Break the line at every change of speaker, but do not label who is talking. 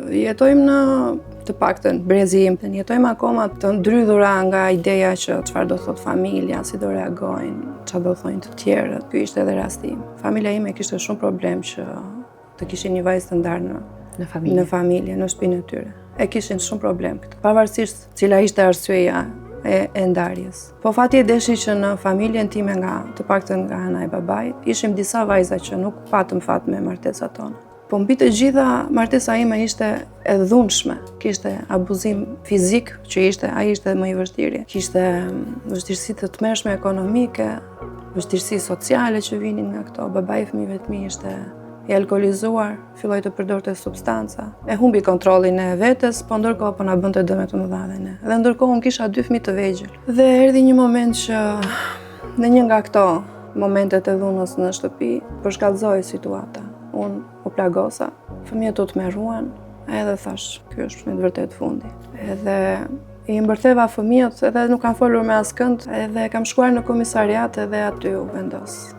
Jetojmë në të paktën brezi im, jetojmë akoma të ndrydhura nga ideja që çfarë do thot familja, si do reagojnë, çfarë do thonë të tjerët. Ky ishte edhe rasti im. Familja ime kishte shumë problem që të kishin një vajzë të ndarë në familje, në shtëpinë e tyre. E kishin shumë problem këtë, pavarësisht cila ishte arsyeja e ndarjes. Po fati e deshi që në familjen time, të paktën nga ana e babait, ishim disa vajza që nuk patëm fat me martesat tona. Po mbi të gjitha, martesa ime ishte e dhunshme, kishte abuzim fizik, që ai ishte më i vështiri. Kishte vështirësi të tmerrshme ekonomike, vështirësi sociale që vinin nga këto. Babai i fëmijëve të mi ishte i alkoolizuar, filloi të përdorte substanca. E humbi kontrollin e vetes, po ndërkohë po na bënte dëme të mëdha dhe ne. Dhe ndërkohë unë kisha 2 fëmijë të vegjël. Dhe erdhi një moment që në një nga këto momentet e dhunës në shtëpi, përshkallëzoi situata. Unë u plagosa, fëmijët u tmerruan, edhe thash, ky është në të vërtetë fundi. Edhe i mbërtheva fëmijët edhe nuk kam folur me askënd, edhe kam shkuar në komisariat edhe aty u vendos.